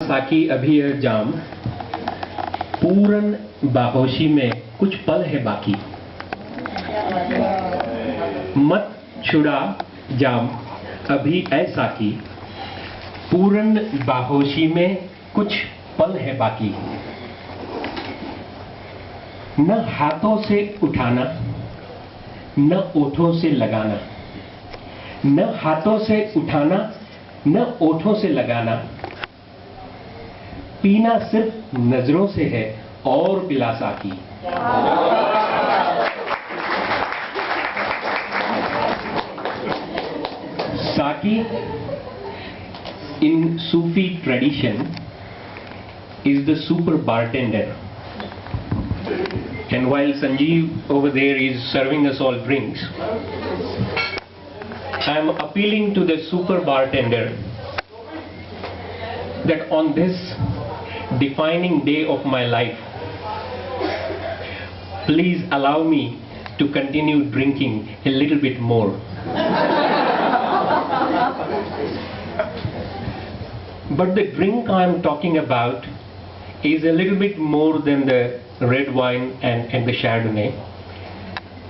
साकी अभी है जाम, पूरन बाहोशी में कुछ पल है बाकी। मत छुड़ा जाम अभी ऐ साकी, पूरन बाहोशी में कुछ पल है बाकी। न हाथों से उठाना, न ओठों से लगाना, न हाथों से उठाना, न ओठों से लगाना। पीना सिर्फ नजरों से है और पिला साकी। Saki in Sufi tradition is the super bartender, and while Sanjeev over there is serving us all drinks, I am appealing to the super bartender that on this defining day of my life, please allow me to continue drinking a little bit more. But the drink I am talking about is a little bit more than the red wine and the Chardonnay.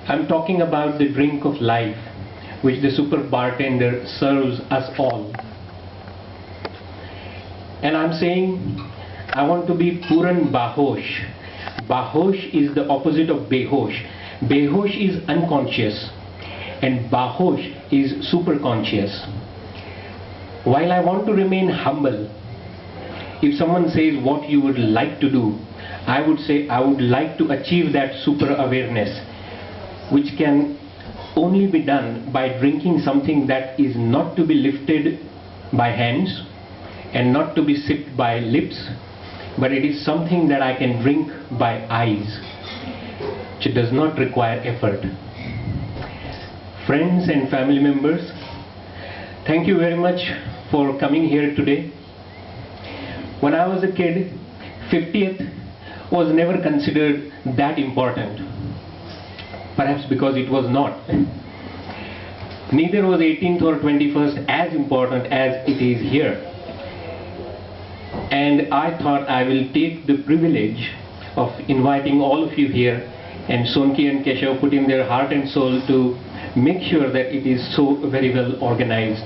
I'm talking about the drink of life which the super bartender serves us all. And I'm saying I want to be Puran Bahosh. Bahosh is the opposite of Behosh. Behosh is unconscious and Bahosh is super conscious. While I want to remain humble, if someone says what you would like to do, I would say I would like to achieve that super awareness, which can only be done by drinking something that is not to be lifted by hands and not to be sipped by lips, but it is something that I can drink by eyes, which does not require effort. Friends and family members, thank you very much for coming here today. When I was a kid, 50th was never considered that important. Perhaps because it was not. Neither was 18th or 21st as important as it is here. And I thought I will take the privilege of inviting all of you here, and Sonki and Keshav put in their heart and soul to make sure that it is so very well organized.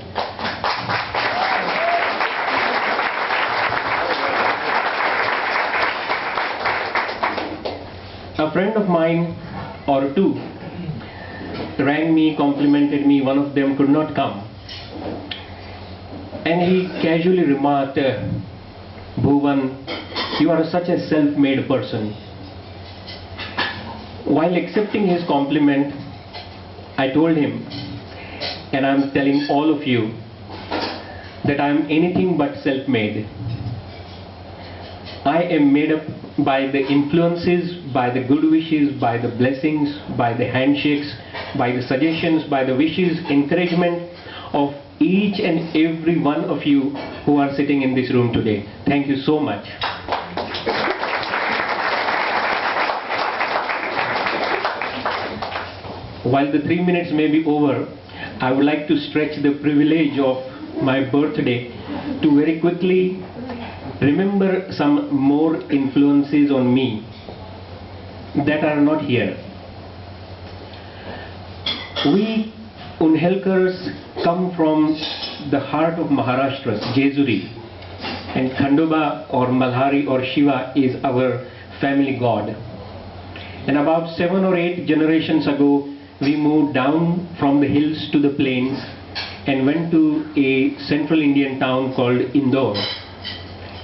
A friend of mine or two rang me, complimented me, one of them could not come. And he casually remarked, Bhuvan, you are such a self-made person. While accepting his compliment, I told him, and I'm telling all of you, that I'm anything but self-made. I am made up by the influences, by the good wishes, by the blessings, by the handshakes, by the suggestions, by the wishes, encouragement of each and every one of you who are sitting in this room today. Thank you so much. While the 3 minutes may be over, I would like to stretch the privilege of my birthday to very quickly remember some more influences on me that are not here. We Unhelkars come from the heart of Maharashtra, Jejuri, and Khandoba or Malhari or Shiva is our family god. And about 7 or 8 generations ago, we moved down from the hills to the plains and went to a central Indian town called Indore.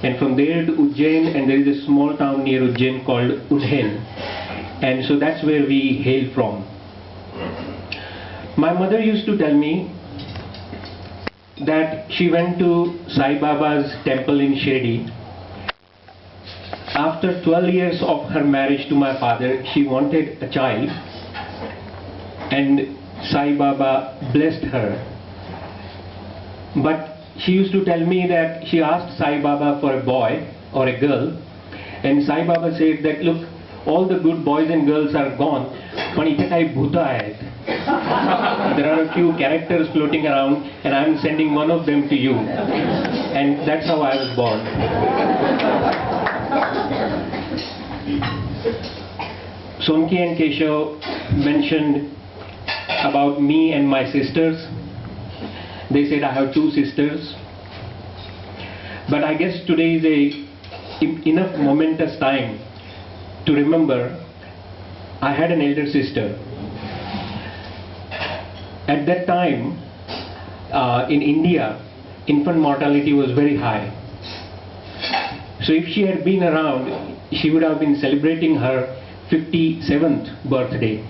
And from there to Ujjain, and there is a small town near Ujjain called Unhel. And so that's where we hail from. My mother used to tell me that she went to Sai Baba's temple in Shirdi. After 12 years of her marriage to my father, she wanted a child, and Sai Baba blessed her. But she used to tell me that she asked Sai Baba for a boy or a girl, and Sai Baba said that, look, all the good boys and girls are gone, but ite kai bhuta hai. There are a few characters floating around, and I'm sending one of them to you. And that's how I was born. Somki and Keshav mentioned about me and my sisters. They said I have two sisters. But I guess today is enough momentous time to remember I had an elder sister. At that time, in India, infant mortality was very high. So if she had been around, she would have been celebrating her 57th birthday.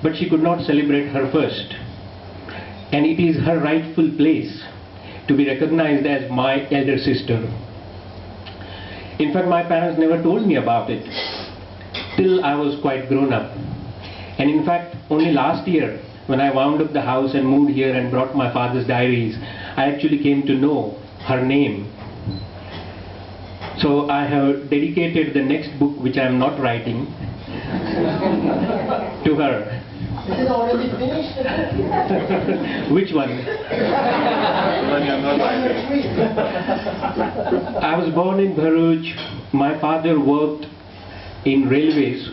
But she could not celebrate her first. And it is her rightful place to be recognized as my elder sister. In fact, my parents never told me about it till I was quite grown up. And in fact, only last year, when I wound up the house and moved here and brought my father's diaries, I actually came to know her name. So I have dedicated the next book, which I am not writing, to her. Is it already finished? Which one? I was born in Bharuch. My father worked in railways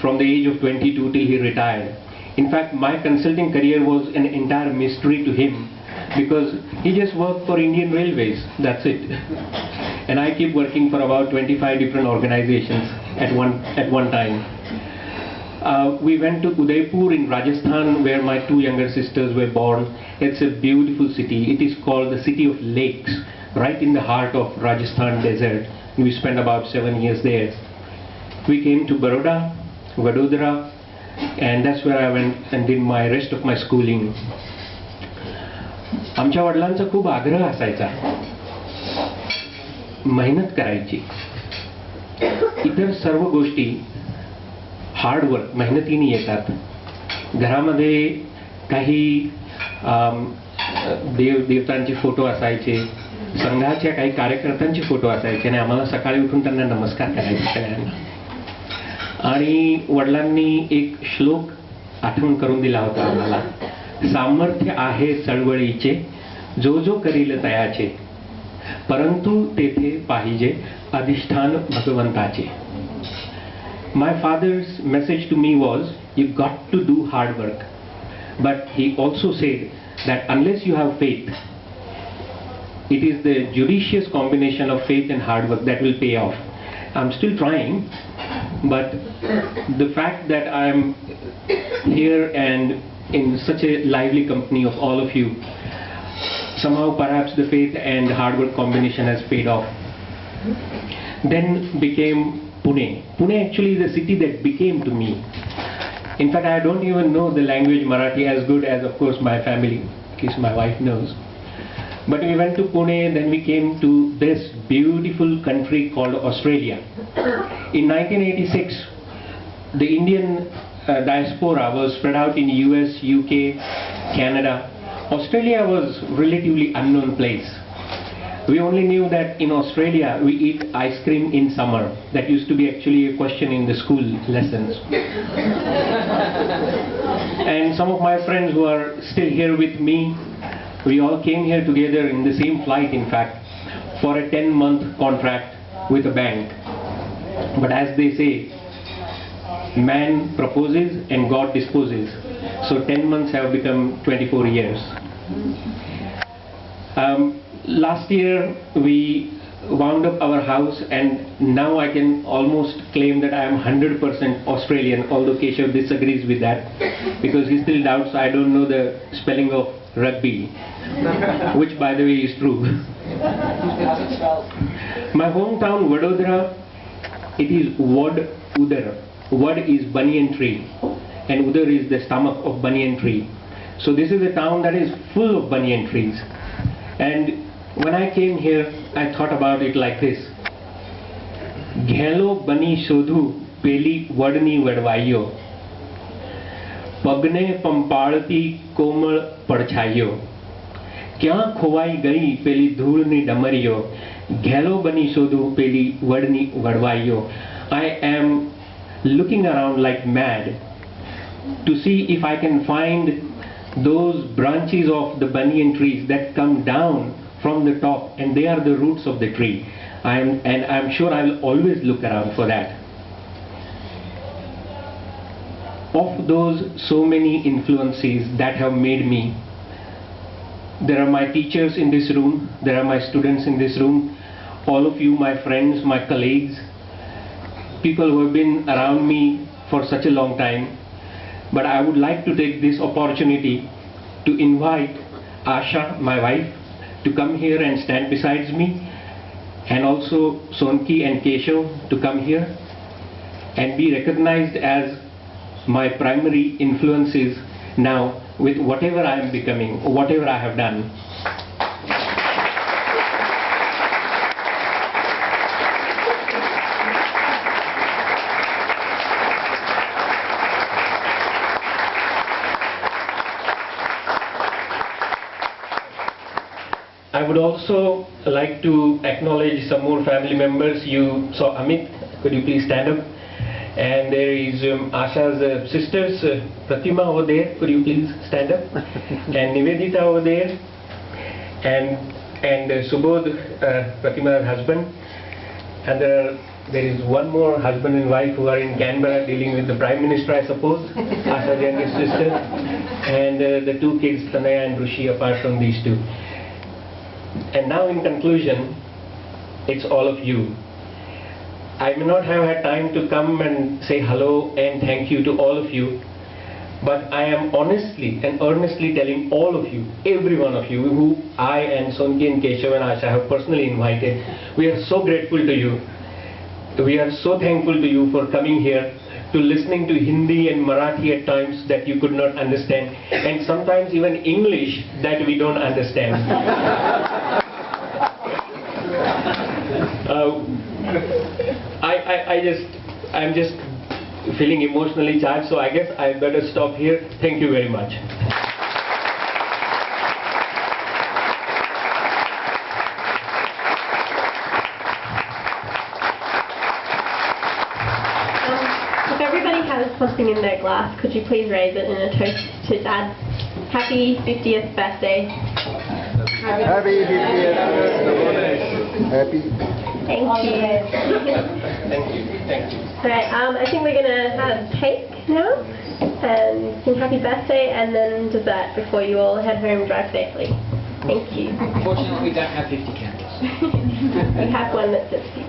from the age of 22 till he retired. In fact, my consulting career was an entire mystery to him because he just worked for Indian Railways. That's it. And I keep working for about 25 different organizations at one time. We went to Udaipur in Rajasthan, where my two younger sisters were born. It's a beautiful city. It is called the City of Lakes, right in the heart of Rajasthan desert. We spent about 7 years there. We came to Baroda, Vadodara, and that's where I went and did my rest of my schooling. आमच्या वडिलांचा खूप आग्रह असायचा, मेहनत करायची. इतर सर्व गोष्टी hard work, मेहनतीने येतात. घरामध्ये काही देवतांचे फोटो असायचे, संघाच्या काही कार्यकर्त्यांचे फोटो असायचे आणि आम्हाला सकाळी उठून त्यांना नमस्कार करायचे सगळ्यांना. आणि वडिलांनी एक श्लोक आठवण करून दिला होता आम्हाला, सामर्थ्य आहे चळवळीचे जो जो करील तयाचे, परंतु तेथे पाहिजे अधिष्ठान भगवंताचे. My father's message to me was, you got to do hard work. But he also said that unless you have faith, it is the judicious combination of faith and hard work that will pay off. I'm still trying, but the fact that I'm here and in such a lively company of all of you, somehow perhaps the faith and hard work combination has paid off. Then became Pune. Pune actually is a city that became to me. In fact, I don't even know the language Marathi as good as, of course, my family, in case my wife knows. But we went to Pune, then we came to this beautiful country called Australia. In 1986, the Indian diaspora was spread out in US, UK, Canada. Australia was relatively unknown place. We only knew that in Australia we eat ice cream in summer. That used to be actually a question in the school lessons. And some of my friends who are still here with me, we all came here together in the same flight, in fact, for a 10-month contract with a bank. But as they say, man proposes and God disposes. So 10 months have become 24 years. Last year we wound up our house, and now I can almost claim that I am 100% Australian, although Keshav disagrees with that because he still doubts I don't know the spelling of rugby, which by the way is true. My hometown Vadodara, it is Wad Udar. Wad is banyan tree and Udar is the stomach of banyan tree. So this is a town that is full of banyan trees. And when I came here, I thought about it like this. Ghelo bani sodhu peli wadni wadvayo, pagne pampalti komal padchayo, kya khowai gayi peli dhulni damariyo, ghelo bani sodhu peli wadni wadvayo. I am looking around like mad, to see if I can find those branches of the banyan trees that come down from the top, and they are the roots of the tree. I'm sure I'll always look around for that. Of those so many influences that have made me, there are my teachers in this room, there are my students in this room, all of you, my friends, my colleagues, people who have been around me for such a long time. But I would like to take this opportunity to invite Asha, my wife, to come here and stand beside me, and also Sonki and Keshav to come here and be recognized as my primary influences now with whatever I am becoming, whatever I have done. I would also like to acknowledge some more family members. You saw Amit, could you please stand up? And there is Asha's sisters, Pratima over there, could you please stand up? And Nivedita over there, and Subodh, Pratima's husband. And there is one more husband and wife who are in Canberra dealing with the Prime Minister, I suppose, Asha's youngest sister. And the two kids, Tanaya and Rushi, apart from these two. And now in conclusion, it's all of you. I may not have had time to come and say hello and thank you to all of you, but I am honestly and earnestly telling all of you, every one of you, who I and Sonki and Keshav and Asha have personally invited, we are so grateful to you. We are so thankful to you for coming here, to listening to Hindi and Marathi at times that you could not understand, and sometimes even English that we don't understand. I'm just feeling emotionally charged, so I guess I better stop here. Thank you very much. If everybody has something in their glass, could you please raise it in a toast to Dad? Happy 50th birthday. Happy 50th birthday. Happy. Thank you. Thank you. Thank you. Alright, I think we're going to have cake now, and sing happy birthday, and then dessert before you all head home and drive safely. Thank you. Unfortunately, we don't have 50 candles. We have one that says 50.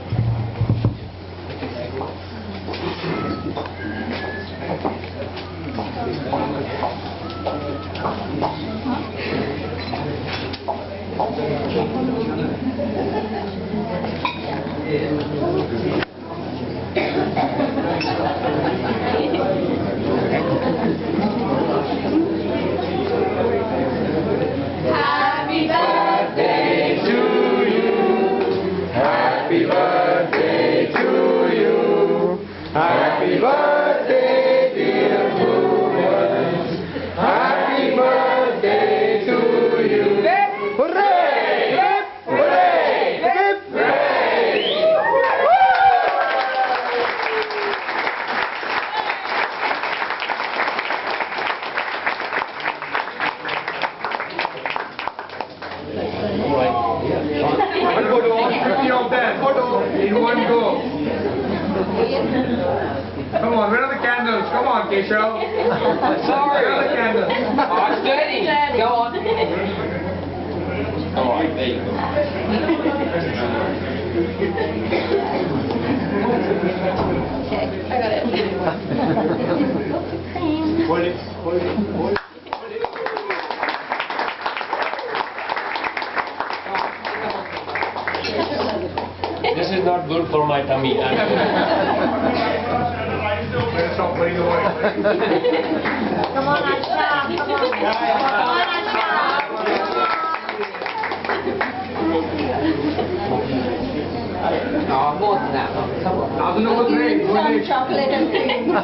Happy birthday to you. Happy birthday to you. Happy birthday, dear Bhuvan. Happy birthday to you. Hooray! Hooray! Hooray! One photo, all 50 of them. Photo in one go. Come on, where are the candles? Come on, Keshav. Sorry. Where are the candles? Oh, it's dirty. Go on. All right, there you go. Okay, I got it. Hold it, hold it, hold it. This is not good for my tummy. Better stop putting away. Come on, Asha. Come on. Come on, Asha. Oh, more than that. Come on. Now the number 3. Some chocolate and cream.